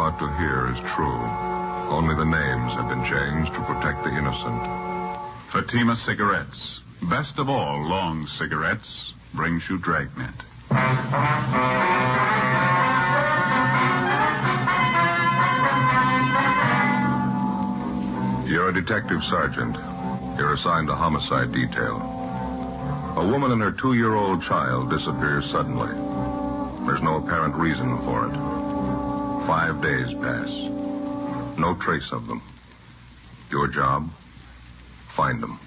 about to hear is true. Only the names have been changed to protect the innocent. Fatima Cigarettes, best of all long cigarettes, brings you Dragnet. You're a detective sergeant. You're assigned to homicide detail. A woman and her 2-year-old child disappears suddenly. There's no apparent reason for it. 5 days pass. No trace of them. Your job? Find them.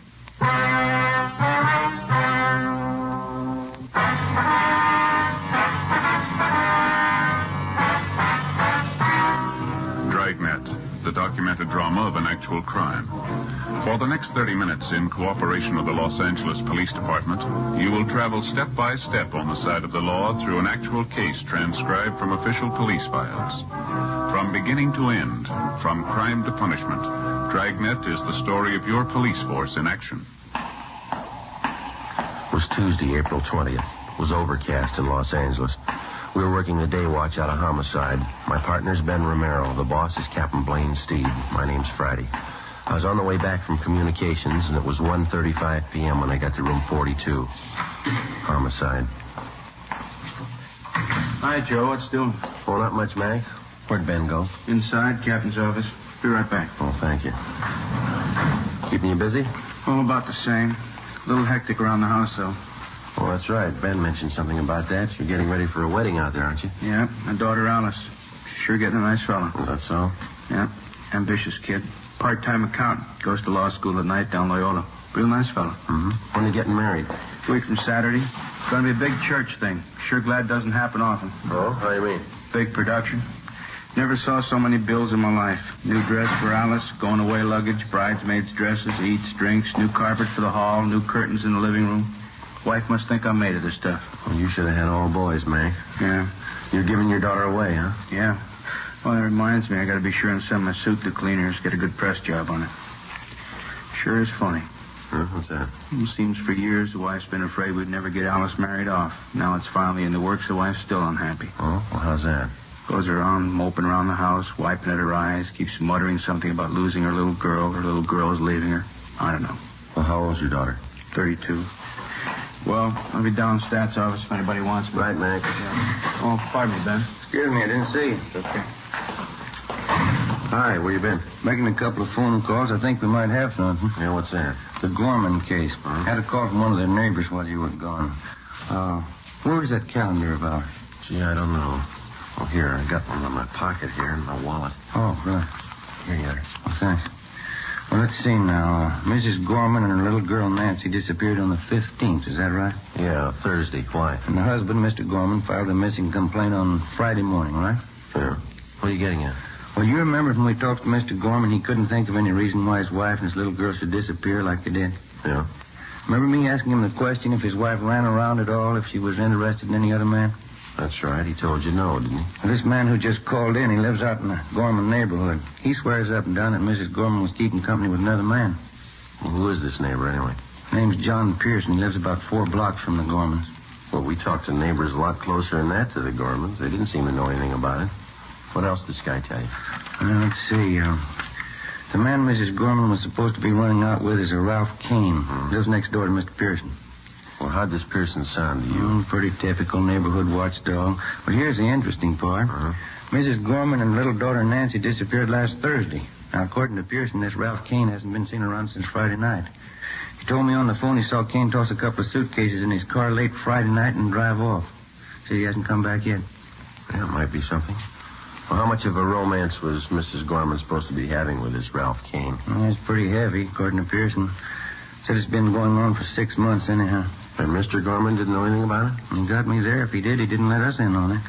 Dragnet, the documented drama of an actual crime. For the next 30 minutes, in cooperation with the Los Angeles Police Department, you will travel step by step on the side of the law through an actual case transcribed from official police files. From beginning to end, from crime to punishment, Dragnet is the story of your police force in action. It was Tuesday, April 20th. It was overcast in Los Angeles. We were working the day watch out of homicide. My partner's Ben Romero. The boss is Captain Blaine Steed. My name's Friday. I was on the way back from communications, and it was 1:35 p.m. when I got to room 42. Homicide. Hi, Joe. What's doing? Oh, not much, Mac. Where'd Ben go? Inside, Captain's office. Be right back. Oh, thank you. Keeping you busy? Oh, about the same. A little hectic around the house, though. Oh, that's right. Ben mentioned something about that. You're getting ready for a wedding out there, aren't you? Yeah, my daughter Alice. Sure getting a nice fella. Oh, that's so? Yeah, ambitious kid. Part-time accountant. Goes to law school at night down Loyola. Real nice fella. Mm-hmm. When are you getting married? A week from Saturday. It's going to be a big church thing. Sure glad it doesn't happen often. Oh, how do you mean? Big production. Never saw so many bills in my life. New dress for Alice, going away luggage, bridesmaids' dresses, eats, drinks, new carpet for the hall, new curtains in the living room. Wife must think I'm made of this stuff. Well, you should have had all boys, Mac. Yeah. You're giving your daughter away, huh? Yeah. Well, that reminds me, I got to be sure and send my suit to cleaners, get a good press job on it. Sure is funny. What's that? It seems for years the wife's been afraid we'd never get Alice married off. Now it's finally in the works, the wife's still unhappy. Oh, well, how's that? Goes around moping around the house, wiping at her eyes, keeps muttering something about losing her little girl is leaving her. I don't know. Well, how old's your daughter? 32. Well, I'll be down Stats office if anybody wants me. Right, Mac. Yeah. Oh, pardon me, Ben. Excuse me, I didn't see you. It's okay. Hi, where you been? Making a couple of phone calls. I think we might have something. Yeah, what's that? The Gorman case. Had a call from one of their neighbors while you were gone. Where's that calendar of ours? Gee, I don't know. Oh, here, I got one in my pocket here in my wallet. Oh, right. Here you are. Oh, thanks. Well, let's see now. Mrs. Gorman and her little girl Nancy disappeared on the 15th. Is that right? Yeah, Thursday. Why? And the husband, Mr. Gorman, filed a missing complaint on Friday morning, right? Yeah. What are you getting at? Well, you remember when we talked to Mr. Gorman, he couldn't think of any reason why his wife and his little girl should disappear like they did. Yeah. Remember me asking him the question if his wife ran around at all, if she was interested in any other man? That's right. He told you no, didn't he? Well, this man who just called in, he lives out in the Gorman neighborhood. He swears up and down that Mrs. Gorman was keeping company with another man. Well, who is this neighbor, anyway? Name's John Pearson. He lives about 4 blocks from the Gormans. Well, we talked to neighbors a lot closer than that to the Gormans. They didn't seem to know anything about it. What else did this guy tell you? Well, let's see. The man Mrs. Gorman was supposed to be running out with is a Ralph Kane. Lives next door to Mr. Pearson. Well, how'd this Pearson sound to you? Pretty typical neighborhood watchdog. But here's the interesting part. Mrs. Gorman and little daughter Nancy disappeared last Thursday. Now, according to Pearson, this Ralph Kane hasn't been seen around since Friday night. He told me on the phone he saw Kane toss a couple of suitcases in his car late Friday night and drive off. Said he hasn't come back yet. Yeah, it might be something. Well, how much of a romance was Mrs. Gorman supposed to be having with this Ralph Kane? Well, it's pretty heavy, according to Pearson. Said it's been going on for 6 months anyhow. And Mr. Gorman didn't know anything about it? He got me there. If he did, he didn't let us in on it.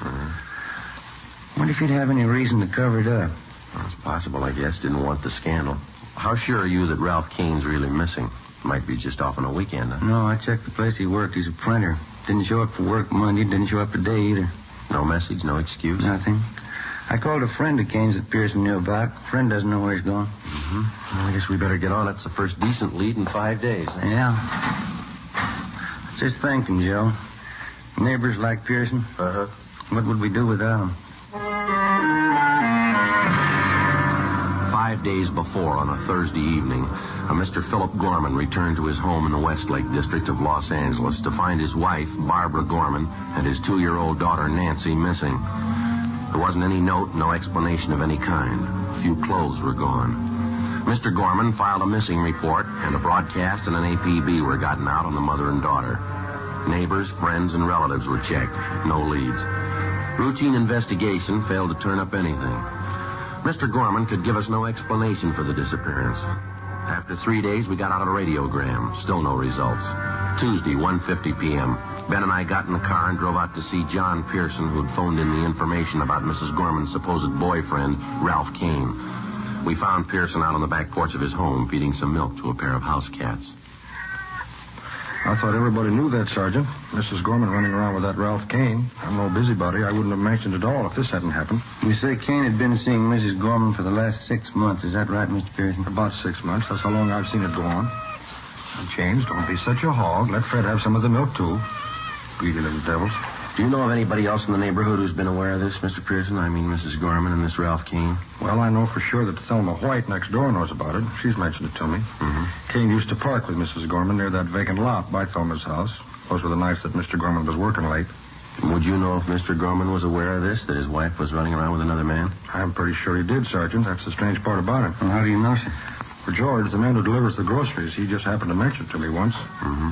Wonder if he'd have any reason to cover it up. Well, it's possible, I guess. Didn't want the scandal. How sure are you that Ralph Kane's really missing? Might be just off on a weekend, huh? No, I checked the place he worked. He's a printer. Didn't show up for work Monday. Didn't show up today either. No message, no excuse? Nothing. I called a friend of Kane's that Pearson knew about. Friend doesn't know where he's gone. Well, I guess we better get on it. It's the first decent lead in 5 days. Huh? Yeah. Just thinking, Joe. Neighbors like Pearson. Uh-huh. What would we do without him? 5 days before, on a Thursday evening, a Mr. Philip Gorman returned to his home in the Westlake district of Los Angeles to find his wife, Barbara Gorman, and his 2-year-old daughter, Nancy, missing. There wasn't any note, no explanation of any kind. A few clothes were gone. Mr. Gorman filed a missing report, and a broadcast and an APB were gotten out on the mother and daughter. Neighbors, friends, and relatives were checked. No leads. Routine investigation failed to turn up anything. Mr. Gorman could give us no explanation for the disappearance. After 3 days, we got out a radiogram. Still no results. Tuesday, 1:50 p.m., Ben and I got in the car and drove out to see John Pearson, who'd phoned in the information about Mrs. Gorman's supposed boyfriend, Ralph Kane. We found Pearson out on the back porch of his home, feeding some milk to a pair of house cats. I thought everybody knew that, Sergeant. Mrs. Gorman running around with that Ralph Kane. I'm no busybody. I wouldn't have mentioned it all if this hadn't happened. You say Kane had been seeing Mrs. Gorman for the last 6 months. Is that right, Mr. Pearson? About 6 months. That's how long I've seen it go on. And James, don't be such a hog. Let Fred have some of the milk, too. Greedy little devils. Do you know of anybody else in the neighborhood who's been aware of this, Mr. Pearson? I mean, Mrs. Gorman and this Ralph Kane? Well, I know for sure that Thelma White next door knows about it. She's mentioned it to me. Mm-hmm. Kane used to park with Mrs. Gorman near that vacant lot by Thelma's house. Those were the nights that Mr. Gorman was working late. Would you know if Mr. Gorman was aware of this, that his wife was running around with another man? I'm pretty sure he did, Sergeant. That's the strange part about it. Well, how do you know, sir? For George, the man who delivers the groceries, he just happened to mention it to me once. Mm-hmm.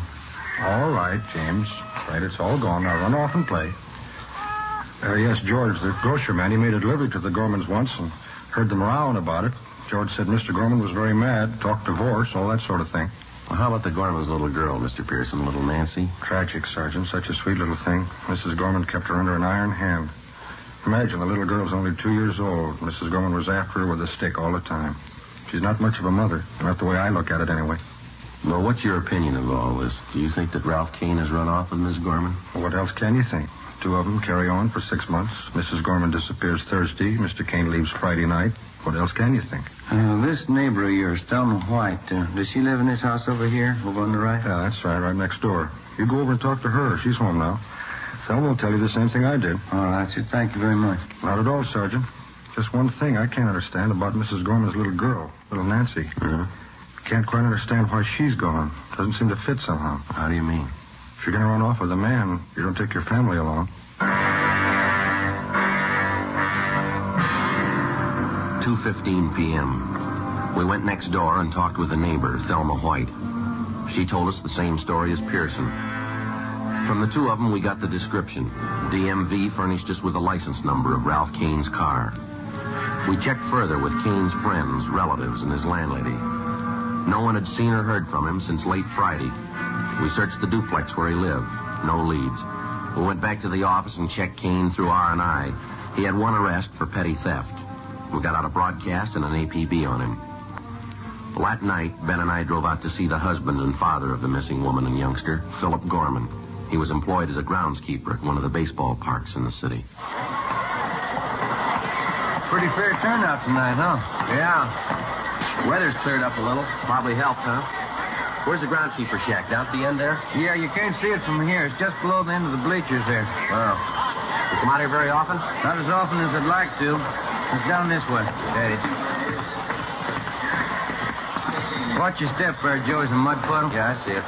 All right, James. Right, it's all gone. Now run off and play. Yes, George, the grocery man, he made a delivery to the Gormans once and heard them rowing about it. George said Mr. Gorman was very mad, talked divorce, all that sort of thing. Well, how about the Gorman's little girl, Mr. Pearson, little Nancy? Tragic, Sergeant. Such a sweet little thing. Mrs. Gorman kept her under an iron hand. Imagine, the little girl's only 2 years old. Mrs. Gorman was after her with a stick all the time. She's not much of a mother. Not the way I look at it, anyway. Well, what's your opinion of all this? Do you think that Ralph Kane has run off with Miss Gorman? Well, what else can you think? 2 of them carry on for 6 months. Mrs. Gorman disappears Thursday. Mr. Kane leaves Friday night. What else can you think? This neighbor of yours, Thelma White, does she live in this house over here, over on the right? Yeah, that's right next door. You go over and talk to her. She's home now. Thelma will tell you the same thing I did. All right, sir. Thank you very much. Not at all, Sergeant. Just one thing I can't understand about Mrs. Gorman's little girl, little Nancy. Yeah? Can't quite understand why she's gone. Doesn't seem to fit somehow. How do you mean? If you're going to run off with a man, you don't take your family along. 2:15 p.m. We went next door and talked with a neighbor, Thelma White. She told us the same story as Pearson. From the 2 of them, we got the description. DMV furnished us with the license number of Ralph Kane's car. We checked further with Kane's friends, relatives, and his landlady. No one had seen or heard from him since late Friday. We searched the duplex where he lived. No leads. We went back to the office and checked Kane through R&I. He had 1 arrest for petty theft. We got out a broadcast and an APB on him. Well, that night, Ben and I drove out to see the husband and father of the missing woman and youngster, Philip Gorman. He was employed as a groundskeeper at one of the baseball parks in the city. Pretty fair turnout tonight, huh? Yeah. Weather's cleared up a little. Probably helped, huh? Where's the groundskeeper shack? Down at the end there? Yeah, you can't see it from here. It's just below the end of the bleachers there. Wow. You come out here very often? Not as often as I'd like to. It's down this way. Hey. Watch your step there, Joe. Is a mud puddle? Yeah, I see it.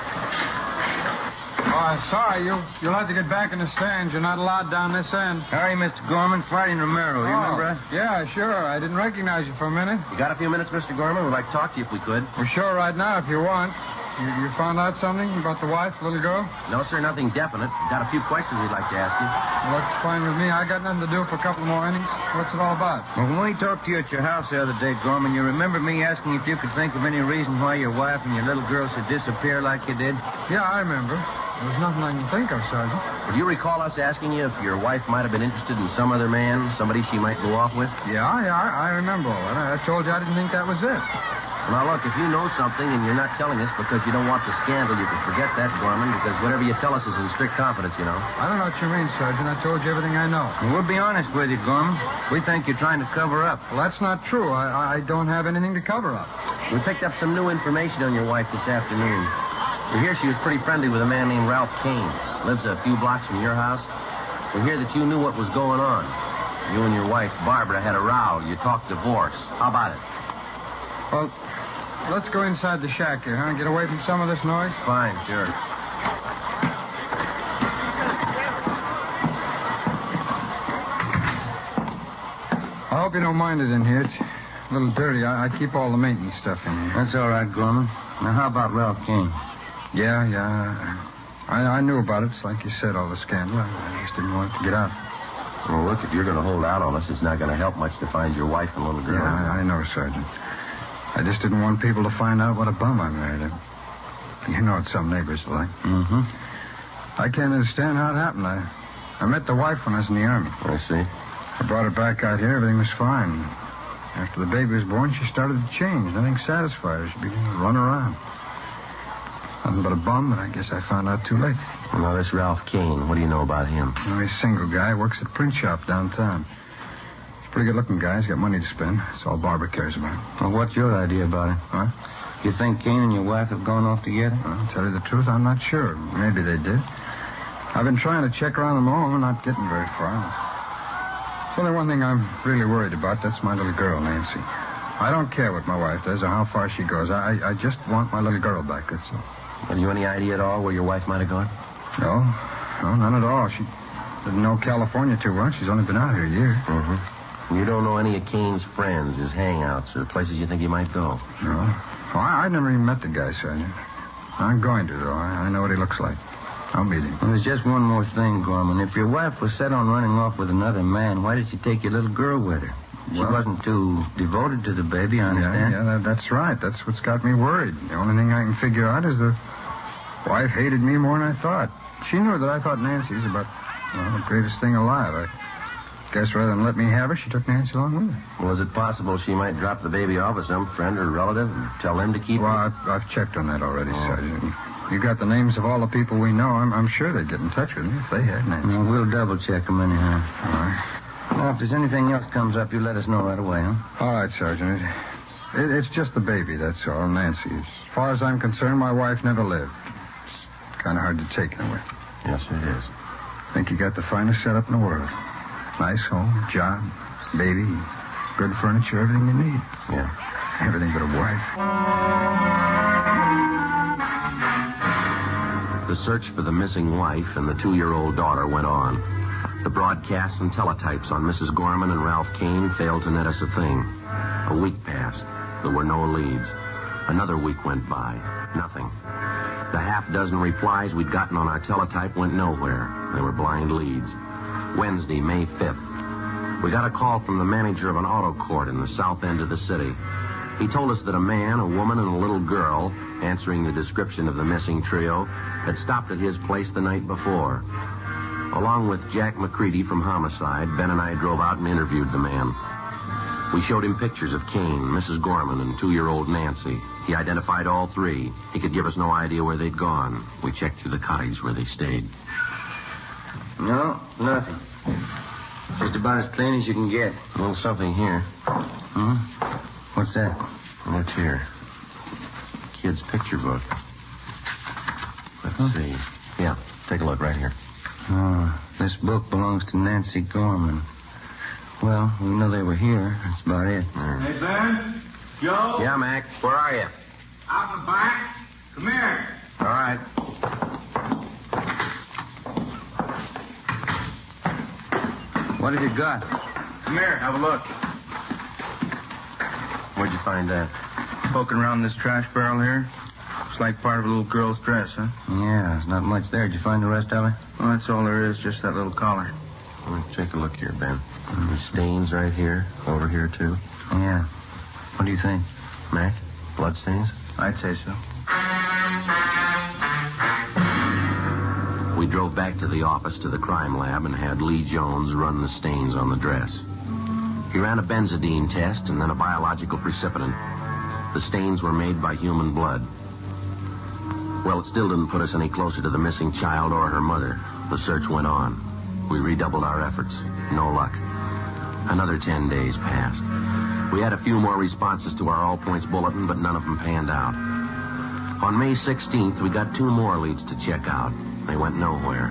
Sorry, you'll have to get back in the stands. You're not allowed down this end. How are you, Mr. Gorman? Friday and Romero. You remember us? Yeah, sure. I didn't recognize you for a minute. You got a few minutes, Mr. Gorman? We'd like to talk to you if we could. We're sure right now if you want. You found out something about the wife, little girl? No, sir, nothing definite. Got a few questions we'd like to ask you. Well, that's fine with me. I got nothing to do for a couple more innings. What's it all about? Well, when we talked to you at your house the other day, Gorman, you remember me asking if you could think of any reason why your wife and your little girl should disappear like you did? Yeah, I remember. There's nothing I can think of, Sergeant. Do you recall us asking you if your wife might have been interested in some other man, somebody she might go off with? Yeah, I remember all that. I told you I didn't think that was it. Now, look, if you know something and you're not telling us because you don't want the scandal, you can forget that, Gorman, because whatever you tell us is in strict confidence, you know. I don't know what you mean, Sergeant. I told you everything I know. Well, we'll be honest with you, Gorman. We think you're trying to cover up. Well, that's not true. I don't have anything to cover up. We picked up some new information on your wife this afternoon. We hear she was pretty friendly with a man named Ralph Kane. Lives a few blocks from your house. We hear that you knew what was going on. You and your wife, Barbara, had a row. You talked divorce. How about it? Well, let's go inside the shack here, huh? Get away from some of this noise. Fine, sure. I hope you don't mind it in here. It's a little dirty. I keep all the maintenance stuff in here. That's all right, Gorman. Now, how about Ralph Kane? Yeah. I knew about it. It's like you said, all the scandal. I just didn't want it to get out. Well, look, if you're going to hold out on us, it's not going to help much to find your wife and little girl. Yeah, I know, Sergeant. I just didn't want people to find out what a bum I married. You know what some neighbors are like. Mm-hmm. I can't understand how it happened. I met the wife when I was in the Army. I see. I brought her back out here. Everything was fine. After the baby was born, she started to change. Nothing satisfied her. She began to run around. Nothing but a bum, but I guess I found out too late. Well, now, this Ralph Kane, what do you know about him? Well, he's a single guy. Works at a print shop downtown. He's a pretty good-looking guy. He's got money to spend. That's all Barbara cares about. Well, what's your idea about it? Huh? You think Kane and your wife have gone off together? Well, to tell you the truth, I'm not sure. Maybe they did. I've been trying to check around them all. I'm not getting very far. There's only one thing I'm really worried about. That's my little girl, Nancy. I don't care what my wife does or how far she goes. I just want my little girl back, that's all. Have you any idea at all where your wife might have gone? No, none at all. She didn't know California too well. She's only been out here a year. Mm-hmm. You don't know any of Kane's friends, his hangouts, or places you think he might go? No. Oh, I never even met the guy, Sergeant. I'm going to, though. I know what he looks like. I'll meet him. Well, there's just one more thing, Gorman. If your wife was set on running off with another man, why did she take your little girl with her? She wasn't too devoted to the baby, I understand. Yeah, that's right. That's what's got me worried. The only thing I can figure out is the wife hated me more than I thought. She knew that I thought Nancy's about, the greatest thing alive. I guess rather than let me have her, she took Nancy along with her. Well, is it possible she might drop the baby off with some friend or relative and tell them to keep Well, I've checked on that already, Sergeant. You got the names of all the people we know. I'm sure they'd get in touch with me if they had Nancy. Well, we'll double-check them anyhow. All right. Well, if there's anything else comes up, you let us know right away, huh? All right, Sergeant. It's just the baby, that's all, Nancy. As far as I'm concerned, my wife never lived. It's kind of hard to take in a way. Yes, it is. I think you got the finest setup in the world. Nice home, job, baby, good furniture, everything you need. Yeah. Everything but a wife. The search for the missing wife and the 2-year-old daughter went on. The broadcasts and teletypes on Mrs. Gorman and Ralph Kane failed to net us a thing. A week passed. There were no leads. Another week went by. Nothing. The half-dozen replies we'd gotten on our teletype went nowhere. They were blind leads. Wednesday, May 5th. We got a call from the manager of an auto court in the south end of the city. He told us that a man, a woman, and a little girl, answering the description of the missing trio, had stopped at his place the night before. Along with Jack McCready from Homicide, Ben and I drove out and interviewed the man. We showed him pictures of Kane, Mrs. Gorman, and 2-year-old Nancy. He identified all three. He could give us no idea where they'd gone. We checked through the cottage where they stayed. No, nothing. Just about as clean as you can get. A little something here. What's that? Look here. Kid's picture book. Let's see. Yeah, take a look right here. Oh, this book belongs to Nancy Gorman. Well, we know they were here. That's about it. Hey, Ben? Joe? Yeah, Mac. Where are you? Out the back. Come here. All right. What have you got? Come here. Have a look. Where'd you find that? Poking around this trash barrel here. Looks like part of a little girl's dress, huh? Yeah, there's not much there. Did you find the rest of it? Well, that's all there is, just that little collar. Well, take a look here, Ben. The stains right here, over here, too. Yeah. What do you think? Mac, blood stains? I'd say so. We drove back to the office to the crime lab and had Lee Jones run the stains on the dress. He ran a benzidine test and then a biological precipitant. The stains were made by human blood. Well, it still didn't put us any closer to the missing child or her mother. The search went on. We redoubled our efforts. No luck. Another 10 days passed. We had a few more responses to our all-points bulletin, but none of them panned out. On May 16th, we got 2 more leads to check out. They went nowhere.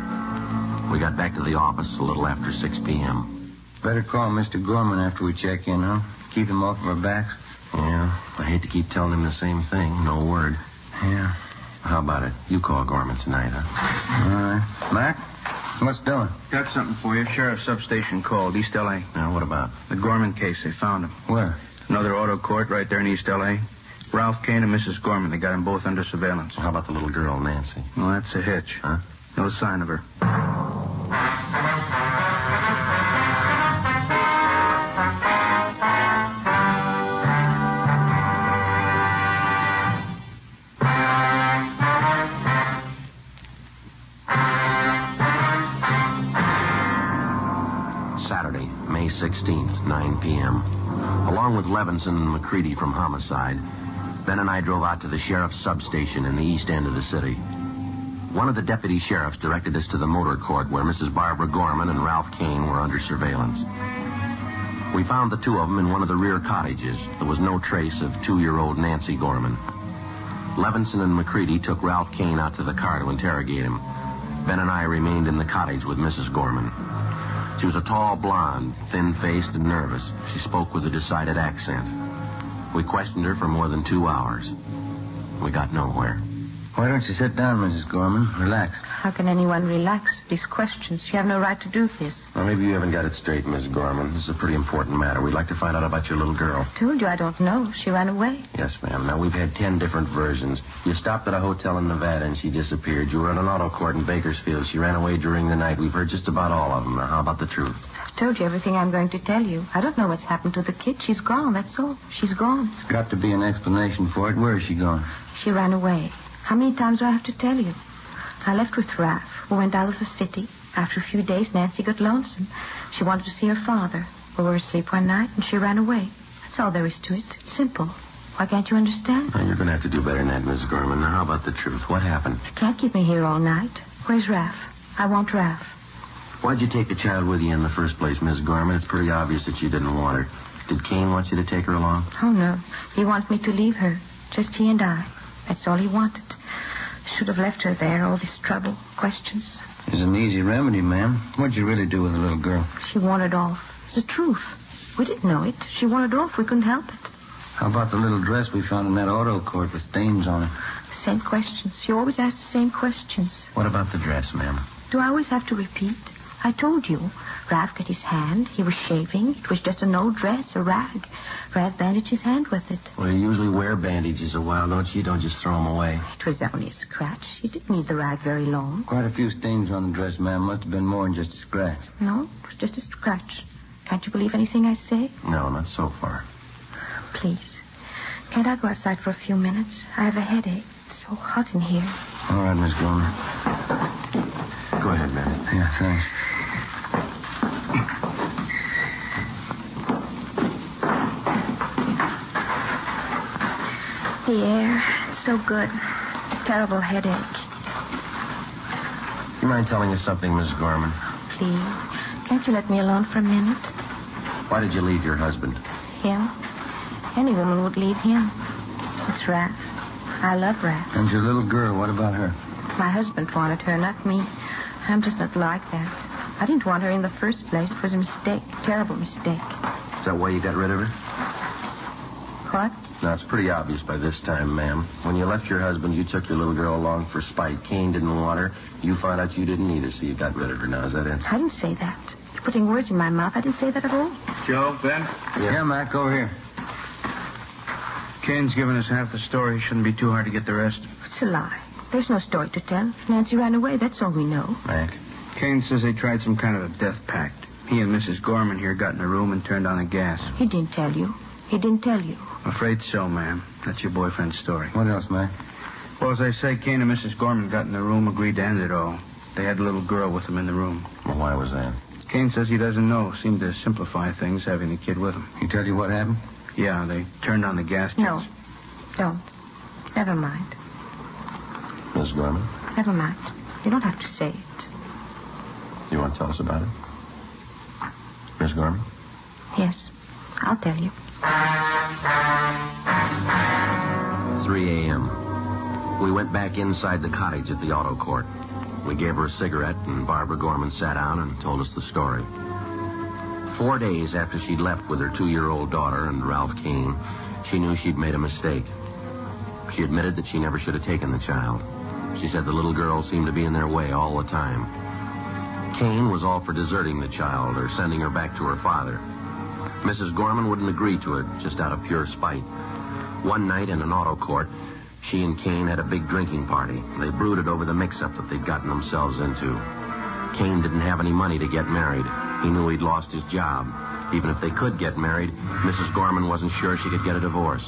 We got back to the office a little after 6 p.m. Better call Mr. Gorman after we check in, huh? Keep him off of our backs. Yeah, I hate to keep telling him the same thing. No word. Yeah. How about it? You call Gorman tonight, huh? All right. Mac, what's doing? Got something for you. Sheriff's substation called, East L.A. Now, what about? The Gorman case, they found him. Where? Another auto court right there in East L.A. Ralph Kane and Mrs. Gorman, they got them both under surveillance. How about the little girl, Nancy? Well, that's a hitch. Huh? No sign of her. Saturday, May 16th, 9 p.m. Along with Levinson and McCready from Homicide, Ben and I drove out to the sheriff's substation in the east end of the city. One of the deputy sheriffs directed us to the motor court where Mrs. Barbara Gorman and Ralph Kane were under surveillance. We found the two of them in one of the rear cottages. There was no trace of 2-year-old Nancy Gorman. Levinson and McCready took Ralph Kane out to the car to interrogate him. Ben and I remained in the cottage with Mrs. Gorman. She was a tall blonde, thin-faced and nervous. She spoke with a decided accent. We questioned her for more than 2 hours. We got nowhere. Why don't you sit down, Mrs. Gorman? Relax. How can anyone relax? These questions. You have no right to do this. Well, maybe you haven't got it straight, Miss Gorman. This is a pretty important matter. We'd like to find out about your little girl. I told you I don't know. She ran away. Yes, ma'am. Now, we've had 10 different versions. You stopped at a hotel in Nevada and she disappeared. You were in an auto court in Bakersfield. She ran away during the night. We've heard just about all of them. Now, how about the truth? I've told you everything I'm going to tell you. I don't know what's happened to the kid. She's gone, that's all. She's gone. There's got to be an explanation for it. Where is she gone? She ran away. How many times do I have to tell you? I left with Ralph. We went out of the city. After a few days, Nancy got lonesome. She wanted to see her father. We were asleep one night, and she ran away. That's all there is to it. Simple. Why can't you understand? Now, you're going to have to do better than that, Miss Gorman. Now, how about the truth? What happened? You can't keep me here all night. Where's Ralph? I want Ralph. Why'd you take the child with you in the first place, Miss Gorman? It's pretty obvious that you didn't want her. Did Kane want you to take her along? Oh, no. He wanted me to leave her. Just he and I. That's all he wanted. Should have left her there, all this trouble, questions. There's an easy remedy, ma'am. What'd you really do with the little girl? She wanted off. It's the truth. We didn't know it. She wanted off. We couldn't help it. How about the little dress we found in that auto court with stains on it? The same questions. You always ask the same questions. What about the dress, ma'am? Do I always have to repeat? I told you. Ralph got his hand. He was shaving. It was just an old dress, a rag. Ralph bandaged his hand with it. Well, you usually wear bandages a while, don't you? You don't just throw them away. It was only a scratch. He didn't need the rag very long. Quite a few stains on the dress, ma'am. Must have been more than just a scratch. No, it was just a scratch. Can't you believe anything I say? No, not so far. Please. Can't I go outside for a few minutes? I have a headache. It's so hot in here. All right, Miss Gorman. Go ahead, ma'am. Yeah, thanks. The air, it's so good. Terrible headache. You mind telling us something, Miss Gorman? Please, can't you let me alone for a minute? Why did you leave your husband? Him? Any woman would leave him. It's Ralph. I love Ralph. And your little girl, what about her? My husband wanted her, not me. I'm just not like that. I didn't want her in the first place. It was a mistake, a terrible mistake. Is that why you got rid of her? What? Now, it's pretty obvious by this time, ma'am. When you left your husband, you took your little girl along for spite. Kane didn't want her. You found out you didn't either, so you got rid of her. Now, is that it? I didn't say that. You're putting words in my mouth. I didn't say that at all. Joe, Ben? Yeah, Mac, over here. Kane's given us half the story. Shouldn't be too hard to get the rest. It's a lie. There's no story to tell. Nancy ran away. That's all we know. Mac? Kane says they tried some kind of a death pact. He and Mrs. Gorman here got in a room and turned on the gas. He didn't tell you. He didn't tell you. Afraid so, ma'am. That's your boyfriend's story. What else, Mac? Well, as I say, Kane and Mrs. Gorman got in the room, agreed to end it all. They had a little girl with them in the room. Well, why was that? Kane says he doesn't know. Seemed to simplify things having the kid with him. He tell you what happened? Yeah, they turned on the gas jets. No. Don't. Never mind. Miss Gorman? Never mind. You don't have to say it. You want to tell us about it? Miss Gorman? Yes. I'll tell you. 3 a.m. We went back inside the cottage at the auto court. We gave her a cigarette, and Barbara Gorman sat down and told us the story. 4 days after she'd left with her 2-year-old daughter and Ralph Kane, she knew she'd made a mistake. She admitted that she never should have taken the child. She said the little girl seemed to be in their way all the time. Kane was all for deserting the child or sending her back to her father. Mrs. Gorman wouldn't agree to it, just out of pure spite. One night in an auto court, she and Kane had a big drinking party. They brooded over the mix-up that they'd gotten themselves into. Kane didn't have any money to get married. He knew he'd lost his job. Even if they could get married, Mrs. Gorman wasn't sure she could get a divorce.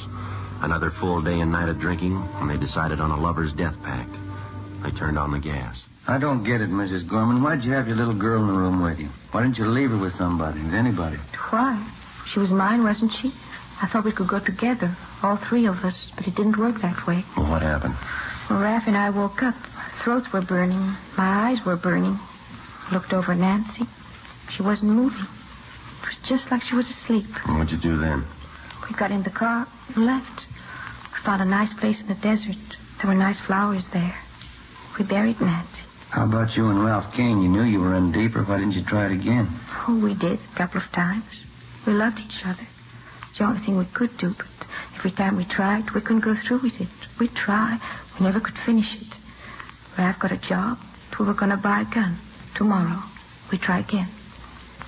Another full day and night of drinking, and they decided on a lover's death pact. They turned on the gas. I don't get it, Mrs. Gorman. Why'd you have your little girl in the room with you? Why didn't you leave her with somebody, with anybody? Why? She was mine, wasn't she? I thought we could go together, all three of us, but it didn't work that way. Well, what happened? Well, Raph and I woke up. Our throats were burning. My eyes were burning. I looked over at Nancy. She wasn't moving. It was just like she was asleep. And what'd you do then? We got in the car and left. We found a nice place in the desert. There were nice flowers there. We buried Nancy. How about you and Ralph Kane? You knew you were in deeper. Why didn't you try it again? Oh, we did, a couple of times. We loved each other. It's the only thing we could do, but every time we tried, we couldn't go through with it. We'd try. We never could finish it. Ralph got a job. We were going to buy a gun. Tomorrow, we try again.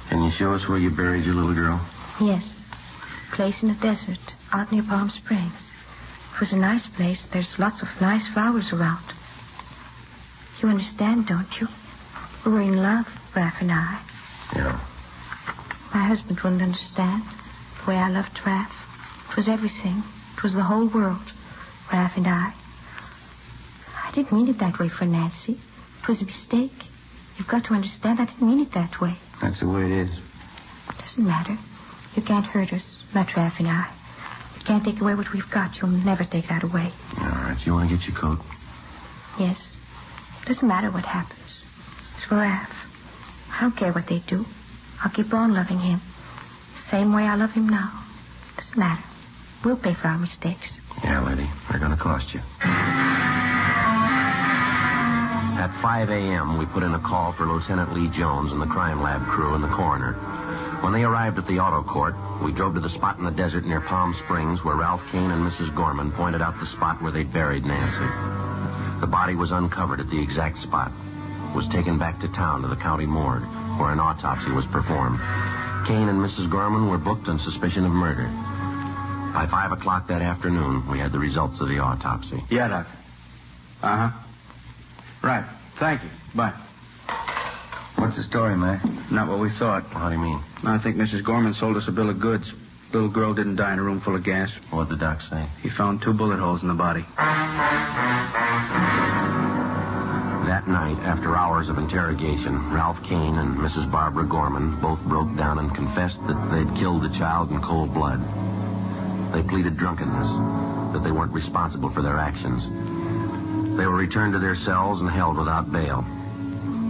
Can you show us where you buried your little girl? Yes. Place in the desert, out near Palm Springs. It was a nice place. There's lots of nice flowers around. You understand, don't you? We were in love, Raph and I. Yeah. My husband wouldn't understand the way I loved Raph. It was everything. It was the whole world, Raph and I. I didn't mean it that way for Nancy. It was a mistake. You've got to understand I didn't mean it that way. That's the way it is. It doesn't matter. You can't hurt us, not Raph and I. You can't take away what we've got. You'll never take that away. All right, you want to get your coat? Yes. It doesn't matter what happens. It's for Raph. I don't care what they do. I'll keep on loving him. The same way I love him now. It doesn't matter. We'll pay for our mistakes. Yeah, lady. They're going to cost you. At 5 a.m., we put in a call for Lieutenant Lee Jones and the crime lab crew and the coroner. When they arrived at the auto court, we drove to the spot in the desert near Palm Springs where Ralph Kane and Mrs. Gorman pointed out the spot where they'd buried Nancy. The body was uncovered at the exact spot. It was taken back to town to the county morgue, where an autopsy was performed. Kane and Mrs. Gorman were booked on suspicion of murder. By 5 o'clock that afternoon, we had the results of the autopsy. Yeah, Doctor. Uh-huh. Right. Thank you. Bye. What's the story, Mac? Not what we thought. How do you mean? I think Mrs. Gorman sold us a bill of goods. Little girl didn't die in a room full of gas. What'd the doc say? He found 2 bullet holes in the body. That night, after hours of interrogation, Ralph Kane and Mrs. Barbara Gorman both broke down and confessed that they'd killed the child in cold blood. They pleaded drunkenness, that they weren't responsible for their actions. They were returned to their cells and held without bail.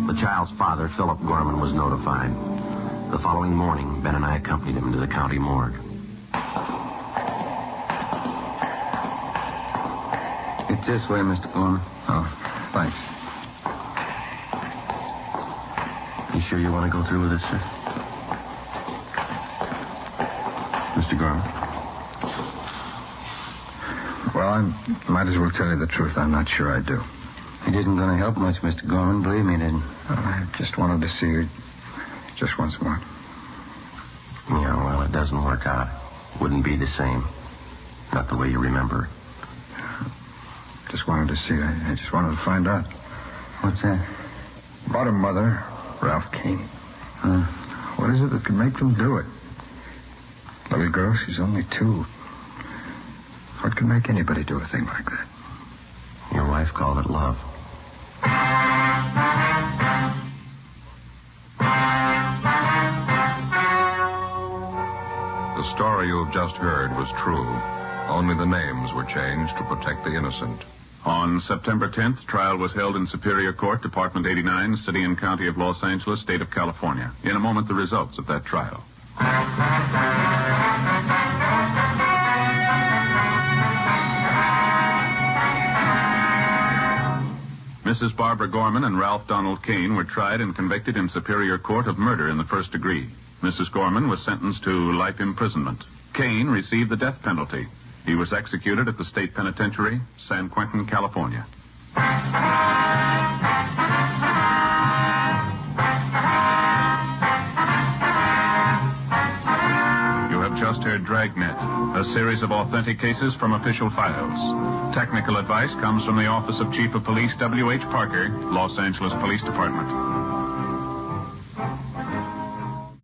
The child's father, Philip Gorman, was notified. The following morning, Ben and I accompanied him to the county morgue. It's this way, Mr. Gorman. Oh, thanks. You sure you want to go through with this, sir? Mr. Gorman? Well, I might as well tell you the truth. I'm not sure I do. It isn't going to help much, Mr. Gorman. Believe me, it isn't. I just wanted to see you just once more. Yeah, well, it doesn't work out. Wouldn't be the same. Not the way you remember. Just wanted to see. I just wanted to find out. What's that? About her mother, Ralph Kane. What is it that could make them do it? Little girl, she's only 2. What could make anybody do a thing like that? Your wife called it love. The story you've just heard was true. Only the names were changed to protect the innocent. On September 10th, trial was held in Superior Court, Department 89, City and County of Los Angeles, State of California. In a moment, the results of that trial. Mrs. Barbara Gorman and Ralph Donald Kane were tried and convicted in Superior Court of murder in the first degree. Mrs. Gorman was sentenced to life imprisonment. Kane received the death penalty. He was executed at the state penitentiary, San Quentin, California. Just heard Dragnet, a series of authentic cases from official files. Technical advice comes from the Office of Chief of Police W.H. Parker, Los Angeles Police Department.